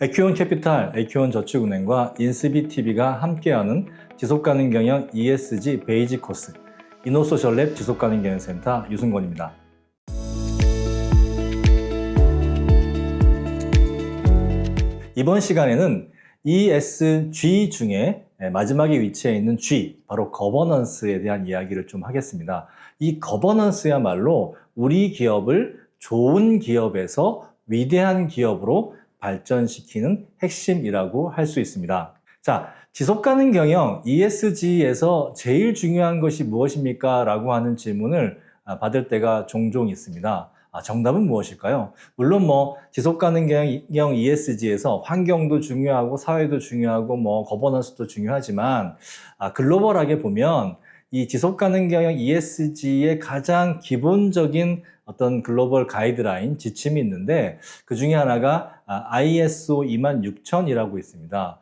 에큐온 캐피탈, 에큐온 저축은행과 인스비TV가 함께하는 지속가능 경영 ESG 베이직 코스 이노소셜랩 지속가능 경영센터 유승권입니다. 이번 시간에는 ESG 중에 마지막에 위치해 있는 G, 바로 거버넌스에 대한 이야기를 좀 하겠습니다. 이 거버넌스야말로 우리 기업을 좋은 기업에서 위대한 기업으로 발전시키는 핵심이라고 할 수 있습니다. 자, 지속가능 경영 ESG에서 제일 중요한 것이 무엇입니까? 라고 하는 질문을 받을 때가 종종 있습니다. 정답은 무엇일까요? 물론 지속가능 경영 ESG에서 환경도 중요하고 사회도 중요하고 거버넌스도 중요하지만 글로벌하게 보면 이 지속가능 경영 ESG의 가장 기본적인 어떤 글로벌 가이드라인, 지침이 있는데 그 중에 하나가 ISO 26000이라고 있습니다.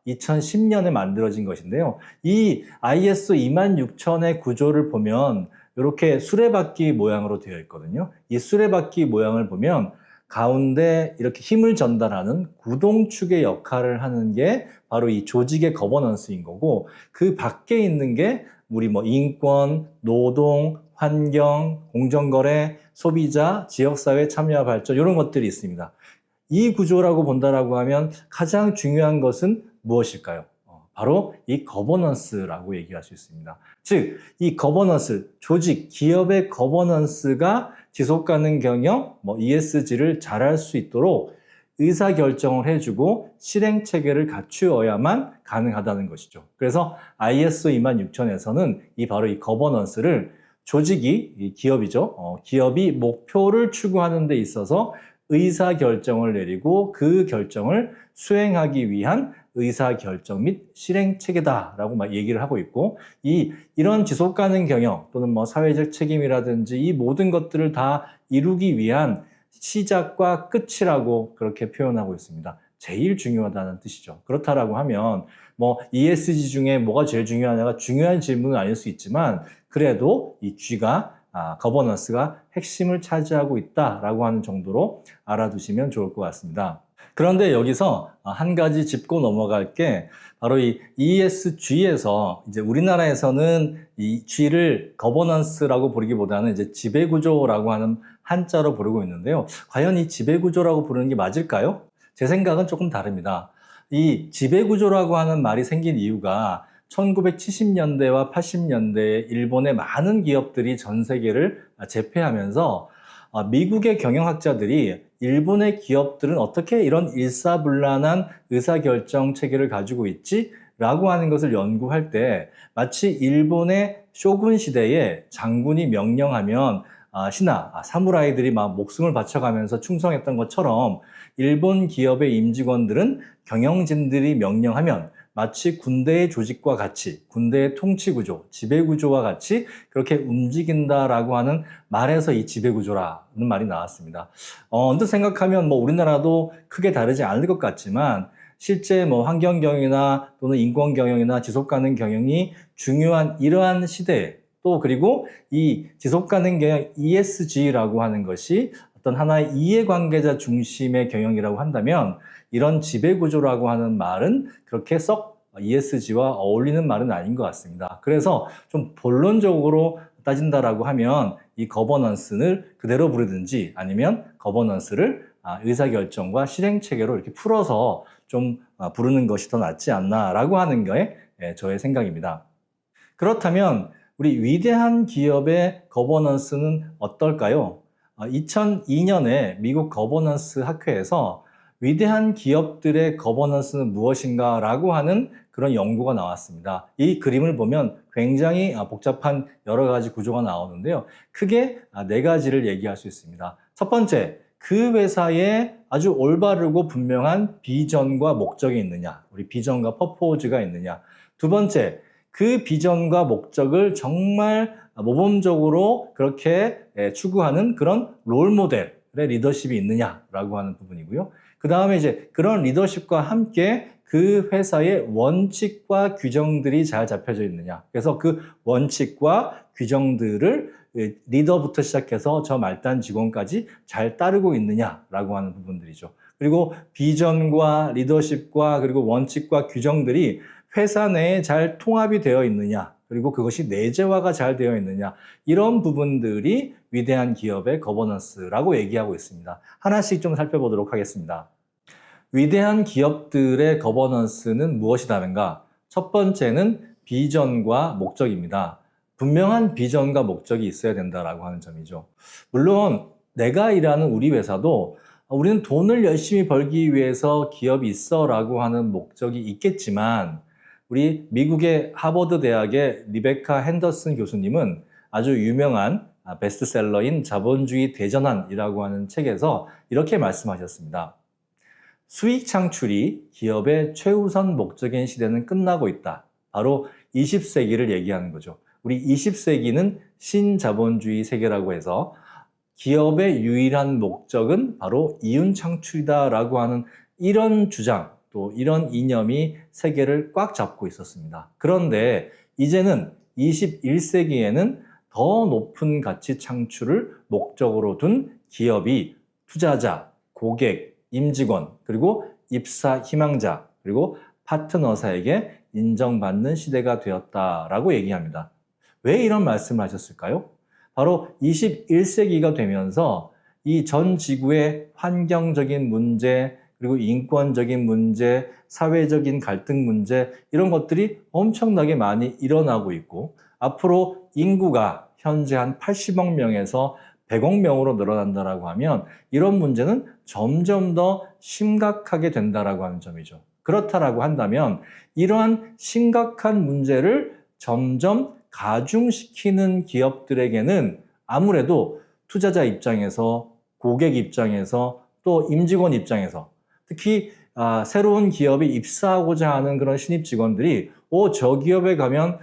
2010년에 만들어진 것인데요. 이 ISO 26000의 구조를 보면 이렇게 수레바퀴 모양으로 되어 있거든요. 이 수레바퀴 모양을 보면 가운데 이렇게 힘을 전달하는 구동축의 역할을 하는 게 바로 이 조직의 거버넌스인 거고, 그 밖에 있는 게 우리 인권, 노동, 환경, 공정거래, 소비자, 지역사회 참여와 발전 이런 것들이 있습니다. 이 구조라고 본다라고 하면 가장 중요한 것은 무엇일까요? 바로 이 거버넌스라고 얘기할 수 있습니다. 즉, 이 거버넌스, 조직, 기업의 거버넌스가 지속가능 경영, ESG를 잘할 수 있도록 의사결정을 해주고 실행체계를 갖추어야만 가능하다는 것이죠. 그래서 ISO 26000에서는 바로 이 거버넌스를 조직이, 기업이죠. 기업이 목표를 추구하는 데 있어서 의사결정을 내리고 그 결정을 수행하기 위한 의사결정 및 실행체계다라고 얘기를 하고 있고, 이런 지속가능 경영 또는 사회적 책임이라든지 이 모든 것들을 다 이루기 위한 시작과 끝이라고 그렇게 표현하고 있습니다. 제일 중요하다는 뜻이죠. 그렇다라고 하면 ESG 중에 뭐가 제일 중요하냐가 중요한 질문은 아닐 수 있지만, 그래도 이 G가 거버넌스가 핵심을 차지하고 있다라고 하는 정도로 알아두시면 좋을 것 같습니다. 그런데 여기서 한 가지 짚고 넘어갈 게 바로 이 ESG에서 이제 우리나라에서는 이 G를 거버넌스라고 부르기보다는 이제 지배구조라고 하는 한자로 부르고 있는데요. 과연 이 지배구조라고 부르는 게 맞을까요? 제 생각은 조금 다릅니다. 이 지배구조라고 하는 말이 생긴 이유가 1970년대와 80년대에 일본의 많은 기업들이 전 세계를 제패하면서 미국의 경영학자들이 일본의 기업들은 어떻게 이런 일사불란한 의사결정 체계를 가지고 있지? 라고 하는 것을 연구할 때 마치 일본의 쇼군 시대에 장군이 명령하면 사무라이들이 막 목숨을 바쳐가면서 충성했던 것처럼 일본 기업의 임직원들은 경영진들이 명령하면 마치 군대의 조직과 같이, 군대의 통치구조, 지배구조와 같이 그렇게 움직인다라고 하는 말에서 이 지배구조라는 말이 나왔습니다. 언뜻 생각하면 우리나라도 크게 다르지 않을 것 같지만, 실제 환경경영이나 또는 인권경영이나 지속가능 경영이 중요한 이러한 시대에 또 그리고 이 지속가능 경영 ESG라고 하는 것이 어떤 하나의 이해관계자 중심의 경영이라고 한다면, 이런 지배구조라고 하는 말은 그렇게 썩 ESG와 어울리는 말은 아닌 것 같습니다. 그래서 좀 본론적으로 따진다라고 하면 이 거버넌스를 그대로 부르든지 아니면 거버넌스를 의사결정과 실행체계로 이렇게 풀어서 좀 부르는 것이 더 낫지 않나라고 하는 게 저의 생각입니다. 그렇다면 우리 위대한 기업의 거버넌스는 어떨까요? 2002년에 미국 거버넌스 학회에서 위대한 기업들의 거버넌스는 무엇인가 라고 하는 그런 연구가 나왔습니다. 이 그림을 보면 굉장히 복잡한 여러 가지 구조가 나오는데요. 크게 4가지를 얘기할 수 있습니다. 첫 번째, 그 회사에 아주 올바르고 분명한 비전과 목적이 있느냐, 우리 비전과 퍼포즈가 있느냐. 두 번째, 그 비전과 목적을 정말 모범적으로 그렇게 추구하는 그런 롤모델의 리더십이 있느냐라고 하는 부분이고요. 그 다음에 이제 그런 리더십과 함께 그 회사의 원칙과 규정들이 잘 잡혀져 있느냐. 그래서 그 원칙과 규정들을 리더부터 시작해서 저 말단 직원까지 잘 따르고 있느냐라고 하는 부분들이죠. 그리고 비전과 리더십과 그리고 원칙과 규정들이 회사 내에 잘 통합이 되어 있느냐, 그리고 그것이 내재화가 잘 되어 있느냐, 이런 부분들이 위대한 기업의 거버넌스라고 얘기하고 있습니다. 하나씩 좀 살펴보도록 하겠습니다. 위대한 기업들의 거버넌스는 무엇이다는가? 첫 번째는 비전과 목적입니다. 분명한 비전과 목적이 있어야 된다라고 하는 점이죠. 물론 내가 일하는 우리 회사도 우리는 돈을 열심히 벌기 위해서 기업이 있어라고 하는 목적이 있겠지만, 우리 미국의 하버드 대학의 리베카 핸더슨 교수님은 아주 유명한 베스트셀러인 자본주의 대전환이라고 하는 책에서 이렇게 말씀하셨습니다. 수익 창출이 기업의 최우선 목적인 시대는 끝나고 있다. 바로 20세기를 얘기하는 거죠. 우리 20세기는 신자본주의 세계라고 해서 기업의 유일한 목적은 바로 이윤 창출이다라고 하는 이런 주장, 또 이런 이념이 세계를 꽉 잡고 있었습니다. 그런데 이제는 21세기에는 더 높은 가치 창출을 목적으로 둔 기업이 투자자, 고객, 임직원, 그리고 입사 희망자, 그리고 파트너사에게 인정받는 시대가 되었다라고 얘기합니다. 왜 이런 말씀을 하셨을까요? 바로 21세기가 되면서 이 전 지구의 환경적인 문제, 그리고 인권적인 문제, 사회적인 갈등 문제, 이런 것들이 엄청나게 많이 일어나고 있고, 앞으로 인구가 현재 한 80억 명에서 100억 명으로 늘어난다라고 하면 이런 문제는 점점 더 심각하게 된다라고 하는 점이죠. 그렇다라고 한다면 이러한 심각한 문제를 점점 가중시키는 기업들에게는 아무래도 투자자 입장에서, 고객 입장에서, 또 임직원 입장에서, 특히 새로운 기업에 입사하고자 하는 그런 신입 직원들이 저 기업에 가면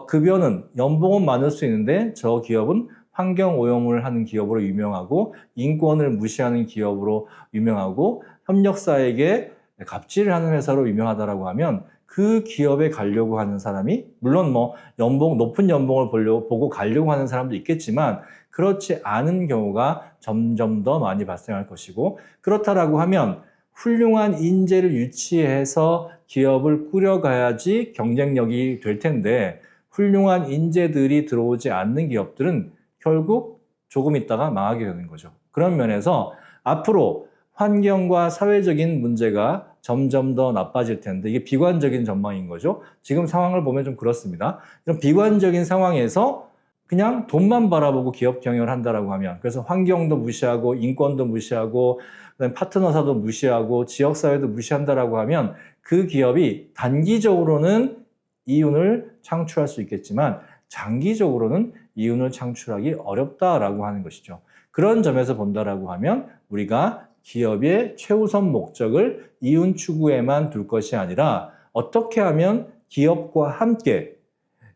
급여는, 연봉은 많을 수 있는데 저 기업은 환경오염을 하는 기업으로 유명하고 인권을 무시하는 기업으로 유명하고 협력사에게 갑질을 하는 회사로 유명하다라고 하면 그 기업에 가려고 하는 사람이, 물론 높은 연봉을 보고 가려고 하는 사람도 있겠지만 그렇지 않은 경우가 점점 더 많이 발생할 것이고, 그렇다라고 하면 훌륭한 인재를 유치해서 기업을 꾸려가야지 경쟁력이 될 텐데, 훌륭한 인재들이 들어오지 않는 기업들은 결국 조금 있다가 망하게 되는 거죠. 그런 면에서 앞으로 환경과 사회적인 문제가 점점 더 나빠질 텐데, 이게 비관적인 전망인 거죠. 지금 상황을 보면 좀 그렇습니다. 이런 비관적인 상황에서 그냥 돈만 바라보고 기업 경영을 한다라고 하면, 그래서 환경도 무시하고 인권도 무시하고 그다음에 파트너사도 무시하고 지역사회도 무시한다라고 하면 그 기업이 단기적으로는 이윤을 창출할 수 있겠지만 장기적으로는 이윤을 창출하기 어렵다라고 하는 것이죠. 그런 점에서 본다라고 하면 우리가 기업의 최우선 목적을 이윤 추구에만 둘 것이 아니라 어떻게 하면 기업과 함께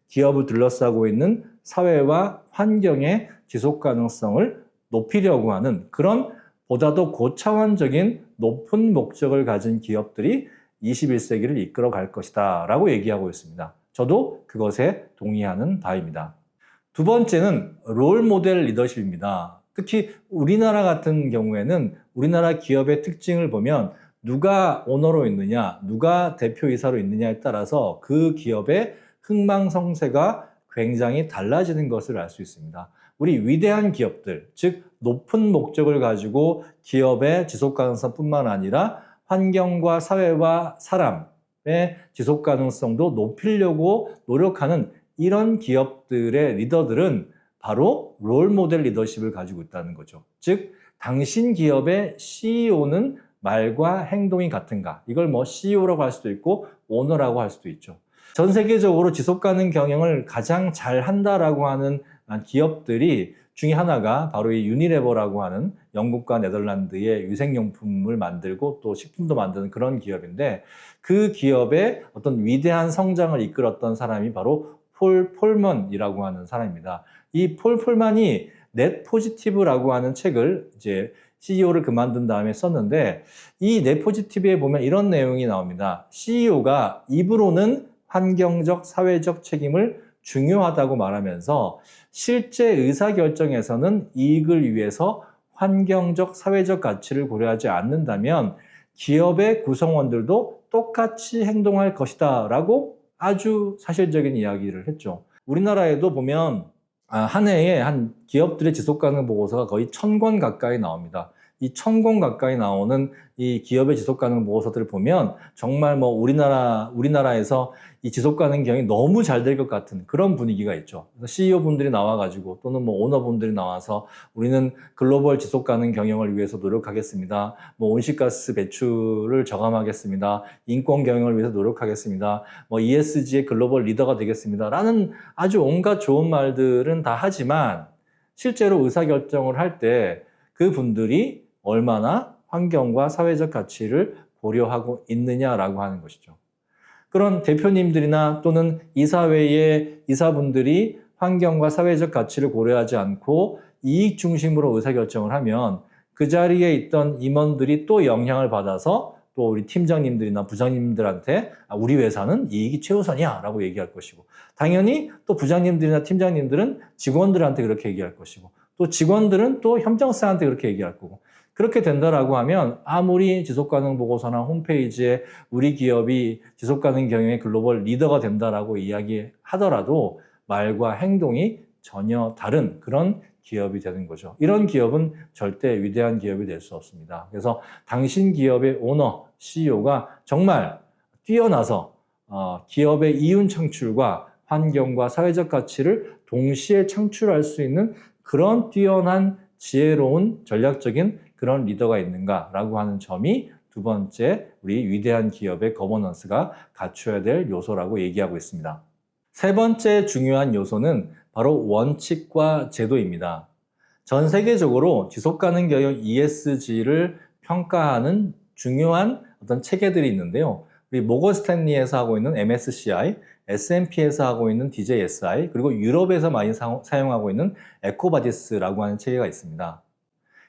기업을 둘러싸고 있는 사회와 환경의 지속 가능성을 높이려고 하는 그런 보다 더 고차원적인 높은 목적을 가진 기업들이 21세기를 이끌어 갈 것이다 라고 얘기하고 있습니다. 저도 그것에 동의하는 바입니다. 두 번째는 롤 모델 리더십입니다. 특히 우리나라 같은 경우에는 우리나라 기업의 특징을 보면 누가 오너로 있느냐, 누가 대표이사로 있느냐에 따라서 그 기업의 흥망성쇠가 굉장히 달라지는 것을 알 수 있습니다. 우리 위대한 기업들, 즉 높은 목적을 가지고 기업의 지속 가능성뿐만 아니라 환경과 사회와 사람의 지속 가능성도 높이려고 노력하는 이런 기업들의 리더들은 바로 롤 모델 리더십을 가지고 있다는 거죠. 즉 당신 기업의 CEO는 말과 행동이 같은가? 이걸 CEO라고 할 수도 있고 오너라고 할 수도 있죠. 전 세계적으로 지속 가능 경영을 가장 잘 한다라고 하는 기업들이 중에 하나가 바로 이 유니레버라고 하는 영국과 네덜란드의 위생용품을 만들고 또 식품도 만드는 그런 기업인데, 그 기업의 어떤 위대한 성장을 이끌었던 사람이 바로 폴 폴먼이라고 하는 사람입니다. 이 폴 폴먼이 넷 포지티브라고 하는 책을 이제 CEO를 그만둔 다음에 썼는데, 이 넷 포지티브에 보면 이런 내용이 나옵니다. CEO가 입으로는 환경적, 사회적 책임을 중요하다고 말하면서 실제 의사결정에서는 이익을 위해서 환경적, 사회적 가치를 고려하지 않는다면 기업의 구성원들도 똑같이 행동할 것이다 라고 아주 사실적인 이야기를 했죠. 우리나라에도 보면 한 해에 한 기업들의 지속가능 보고서가 거의 1000권 가까이 나옵니다. 이 1000권 가까이 나오는 이 기업의 지속가능 보고서들을 보면 정말 뭐 우리나라에서 이 지속가능 경영이 너무 잘 될 것 같은 그런 분위기가 있죠. CEO 분들이 나와가지고 또는 뭐 오너분들이 나와서 우리는 글로벌 지속가능 경영을 위해서 노력하겠습니다. 뭐 온실가스 배출을 저감하겠습니다. 인권 경영을 위해서 노력하겠습니다. 뭐 ESG의 글로벌 리더가 되겠습니다. 라는 아주 온갖 좋은 말들은 다 하지만 실제로 의사결정을 할 때 그분들이 얼마나 환경과 사회적 가치를 고려하고 있느냐라고 하는 것이죠. 그런 대표님들이나 또는 이사회의 이사분들이 환경과 사회적 가치를 고려하지 않고 이익 중심으로 의사결정을 하면 그 자리에 있던 임원들이 또 영향을 받아서 또 우리 팀장님들이나 부장님들한테 우리 회사는 이익이 최우선이야 라고 얘기할 것이고, 당연히 또 부장님들이나 팀장님들은 직원들한테 그렇게 얘기할 것이고, 또 직원들은 또 현장사한테 그렇게 얘기할 거고, 그렇게 된다라고 하면 아무리 지속가능 보고서나 홈페이지에 우리 기업이 지속가능 경영의 글로벌 리더가 된다라고 이야기하더라도 말과 행동이 전혀 다른 그런 기업이 되는 거죠. 이런 기업은 절대 위대한 기업이 될 수 없습니다. 그래서 당신 기업의 오너, CEO가 정말 뛰어나서 기업의 이윤 창출과 환경과 사회적 가치를 동시에 창출할 수 있는 그런 뛰어난 지혜로운 전략적인 그런 리더가 있는가라고 하는 점이 두 번째 우리 위대한 기업의 거버넌스가 갖춰야 될 요소라고 얘기하고 있습니다. 세 번째 중요한 요소는 바로 원칙과 제도입니다. 전 세계적으로 지속가능 경영 ESG를 평가하는 중요한 어떤 체계들이 있는데요. 우리 모건 스탠리에서 하고 있는 MSCI, S&P에서 하고 있는 DJSI, 그리고 유럽에서 많이 사용하고 있는 에코바디스라고 하는 체계가 있습니다.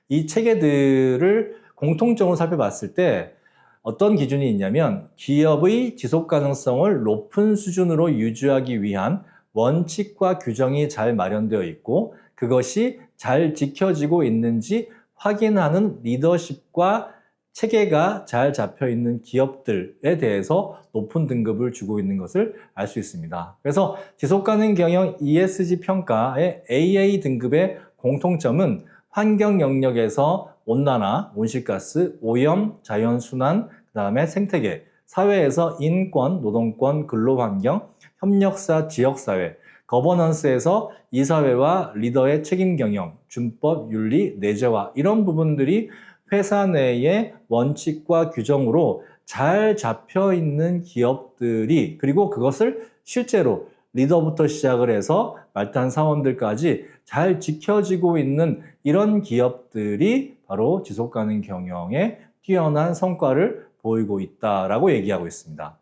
이 체계들을 공통적으로 살펴봤을 때 어떤 기준이 있냐면 기업의 지속 가능성을 높은 수준으로 유지하기 위한 원칙과 규정이 잘 마련되어 있고 그것이 잘 지켜지고 있는지 확인하는 리더십과 체계가 잘 잡혀 있는 기업들에 대해서 높은 등급을 주고 있는 것을 알 수 있습니다. 그래서 지속가능 경영 ESG 평가의 AA 등급의 공통점은 환경 영역에서 온난화, 온실가스, 오염, 자연순환, 그 다음에 생태계, 사회에서 인권, 노동권, 근로환경, 협력사, 지역사회, 거버넌스에서 이사회와 리더의 책임 경영, 준법, 윤리, 내재화 이런 부분들이 회사 내의 원칙과 규정으로 잘 잡혀 있는 기업들이, 그리고 그것을 실제로 리더부터 시작을 해서 말단 사원들까지 잘 지켜지고 있는 이런 기업들이 바로 지속가능 경영에 뛰어난 성과를 보이고 있다라고 얘기하고 있습니다.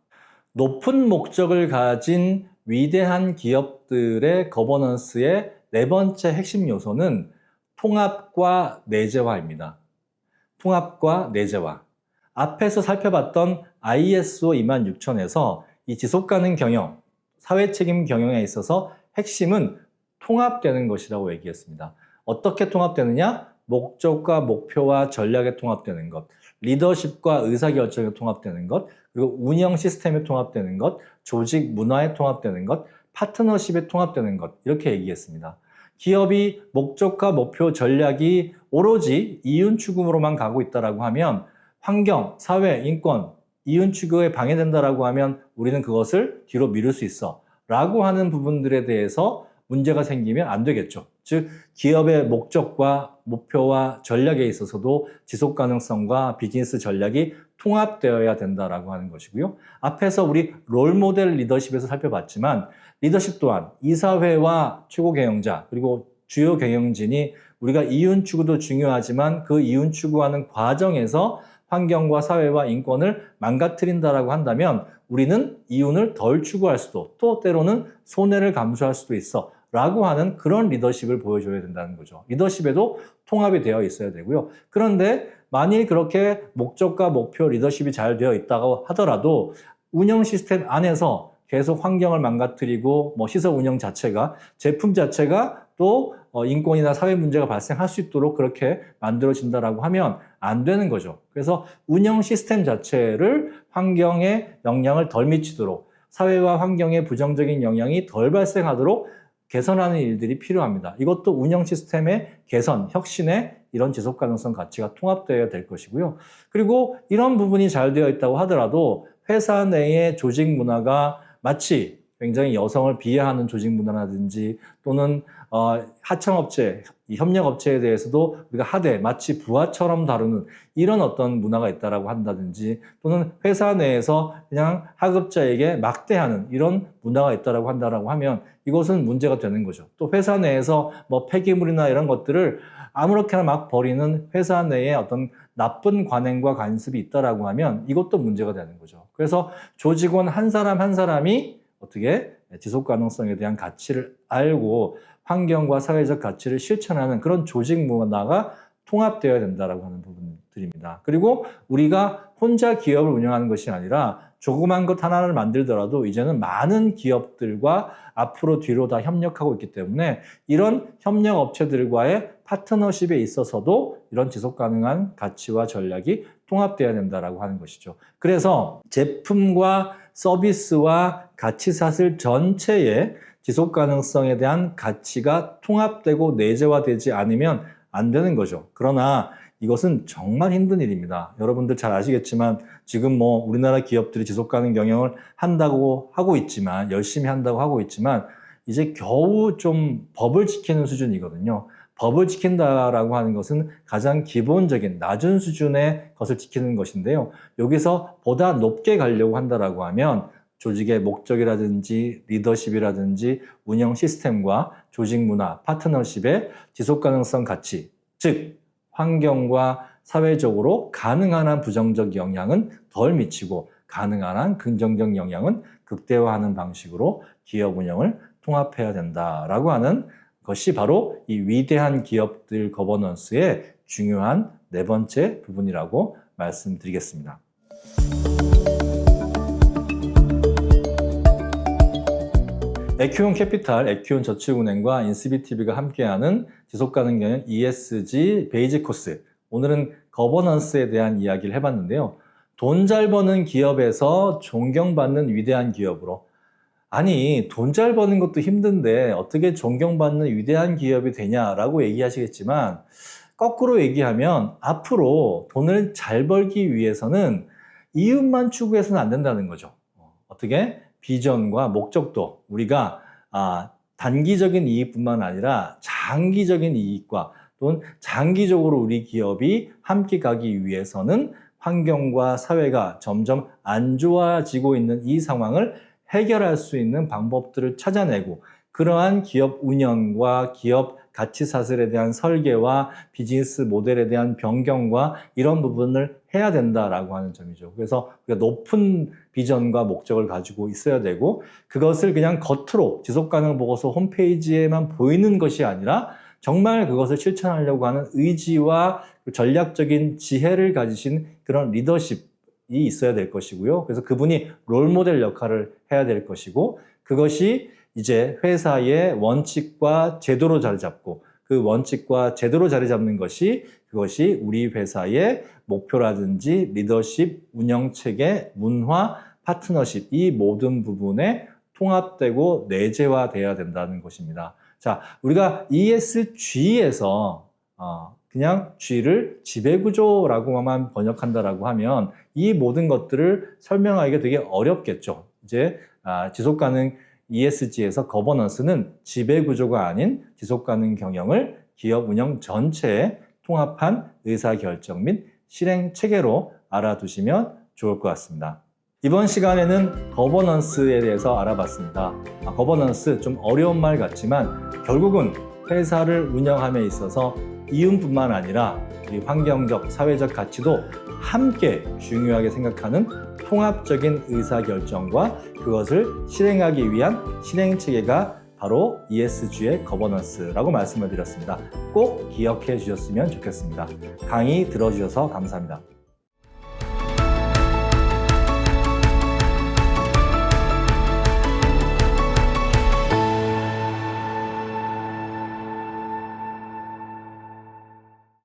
높은 목적을 가진 위대한 기업들의 거버넌스의 네 번째 핵심 요소는 통합과 내재화입니다. 통합과 내재화. 앞에서 살펴봤던 ISO 26000에서 이 지속가능 경영, 사회책임 경영에 있어서 핵심은 통합되는 것이라고 얘기했습니다. 어떻게 통합되느냐? 목적과 목표와 전략에 통합되는 것, 리더십과 의사결정에 통합되는 것, 그리고 운영 시스템에 통합되는 것, 조직 문화에 통합되는 것, 파트너십에 통합되는 것, 이렇게 얘기했습니다. 기업이 목적과 목표, 전략이 오로지 이윤 추구로만 가고 있다고 하면 환경, 사회, 인권, 이윤 추구에 방해된다라고 하면 우리는 그것을 뒤로 미룰 수 있어 라고 하는 부분들에 대해서 문제가 생기면 안 되겠죠. 즉 기업의 목적과 목표와 전략에 있어서도 지속 가능성과 비즈니스 전략이 통합되어야 된다라고 하는 것이고요. 앞에서 우리 롤모델 리더십에서 살펴봤지만 리더십 또한 이사회와 최고 경영자 그리고 주요 경영진이 우리가 이윤 추구도 중요하지만 그 이윤 추구하는 과정에서 환경과 사회와 인권을 망가뜨린다라고 한다면 우리는 이윤을 덜 추구할 수도 또 때로는 손해를 감수할 수도 있어 라고 하는 그런 리더십을 보여줘야 된다는 거죠. 리더십에도 통합이 되어 있어야 되고요. 그런데 만일 그렇게 목적과 목표 리더십이 잘 되어 있다고 하더라도 운영 시스템 안에서 계속 환경을 망가뜨리고 시설 운영 자체가 제품 자체가 또 인권이나 사회 문제가 발생할 수 있도록 그렇게 만들어진다라고 하면 안 되는 거죠. 그래서 운영 시스템 자체를 환경에 영향을 덜 미치도록 사회와 환경에 부정적인 영향이 덜 발생하도록 개선하는 일들이 필요합니다. 이것도 운영 시스템의 개선, 혁신에 이런 지속 가능성 가치가 통합되어야 될 것이고요. 그리고 이런 부분이 잘 되어 있다고 하더라도 회사 내의 조직 문화가 마치 굉장히 여성을 비하하는 조직 문화라든지 또는 하청업체, 협력업체에 대해서도 우리가 하되 마치 부하처럼 다루는 이런 어떤 문화가 있다라고 한다든지 또는 회사 내에서 그냥 하급자에게 막대하는 이런 문화가 있다라고 한다라고 하면 이것은 문제가 되는 거죠. 또 회사 내에서 뭐 폐기물이나 이런 것들을 아무렇게나 막 버리는 회사 내에 어떤 나쁜 관행과 관습이 있다라고 하면 이것도 문제가 되는 거죠. 그래서 조직원 한 사람 한 사람이 어떻게 지속 가능성에 대한 가치를 알고 환경과 사회적 가치를 실천하는 그런 조직 문화가 통합되어야 된다라고 하는 부분들입니다. 그리고 우리가 혼자 기업을 운영하는 것이 아니라 조그만 것 하나를 만들더라도 이제는 많은 기업들과 앞으로 뒤로 다 협력하고 있기 때문에 이런 협력 업체들과의 파트너십에 있어서도 이런 지속 가능한 가치와 전략이 통합되어야 된다라고 하는 것이죠. 그래서 제품과 서비스와 가치사슬 전체에 지속 가능성에 대한 가치가 통합되고 내재화되지 않으면 안 되는 거죠. 그러나 이것은 정말 힘든 일입니다. 여러분들 잘 아시겠지만 지금 뭐 우리나라 기업들이 지속 가능 경영을 한다고 하고 있지만 열심히 한다고 하고 있지만 이제 겨우 좀 법을 지키는 수준이거든요. 법을 지킨다라고 하는 것은 가장 기본적인 낮은 수준의 것을 지키는 것인데요. 여기서 보다 높게 가려고 한다라고 하면 조직의 목적이라든지 리더십이라든지 운영 시스템과 조직 문화, 파트너십의 지속 가능성 가치, 즉 환경과 사회적으로 가능한 한 부정적 영향은 덜 미치고 가능한 한 긍정적 영향은 극대화하는 방식으로 기업 운영을 통합해야 된다라고 하는 것이 바로 이 위대한 기업들 거버넌스의 중요한 네 번째 부분이라고 말씀드리겠습니다. 에큐온 캐피탈, 에큐온 저축은행과 인스비티비가 함께하는 지속가능 경영 ESG 베이직 코스. 오늘은 거버넌스에 대한 이야기를 해봤는데요. 돈 잘 버는 기업에서 존경받는 위대한 기업으로. 아니, 돈 잘 버는 것도 힘든데 어떻게 존경받는 위대한 기업이 되냐라고 얘기하시겠지만 거꾸로 얘기하면 앞으로 돈을 잘 벌기 위해서는 이윤만 추구해서는 안 된다는 거죠. 어떻게? 비전과 목적도 우리가 단기적인 이익뿐만 아니라 장기적인 이익과 또는 장기적으로 우리 기업이 함께 가기 위해서는 환경과 사회가 점점 안 좋아지고 있는 이 상황을 해결할 수 있는 방법들을 찾아내고 그러한 기업 운영과 기업 가치 사슬에 대한 설계와 비즈니스 모델에 대한 변경과 이런 부분을 해야 된다라고 하는 점이죠. 그래서 우리가 높은 비전과 목적을 가지고 있어야 되고 그것을 그냥 겉으로 지속가능 보고서 홈페이지에만 보이는 것이 아니라 정말 그것을 실천하려고 하는 의지와 전략적인 지혜를 가지신 그런 리더십이 있어야 될 것이고요. 그래서 그분이 롤모델 역할을 해야 될 것이고 그것이 이제 회사의 원칙과 제도로 자리 잡고 그 원칙과 제도로 자리 잡는 것이 그것이 우리 회사의 목표라든지 리더십, 운영체계, 문화, 파트너십 이 모든 부분에 통합되고 내재화돼야 된다는 것입니다. 자, 우리가 ESG에서 그냥 G를 지배구조라고만 번역한다라고 하면 이 모든 것들을 설명하기가 되게 어렵겠죠. 이제 지속가능 ESG에서 거버넌스는 지배구조가 아닌 지속가능 경영을 기업 운영 전체에 통합한 의사결정 및 실행 체계로 알아두시면 좋을 것 같습니다. 이번 시간에는 거버넌스에 대해서 알아봤습니다. 거버넌스 좀 어려운 말 같지만 결국은 회사를 운영함에 있어서 이윤뿐만 아니라 우리 환경적, 사회적 가치도 함께 중요하게 생각하는 통합적인 의사결정과 그것을 실행하기 위한 실행체계가 바로 ESG의 거버넌스라고 말씀을 드렸습니다. 꼭 기억해 주셨으면 좋겠습니다. 강의 들어주셔서 감사합니다.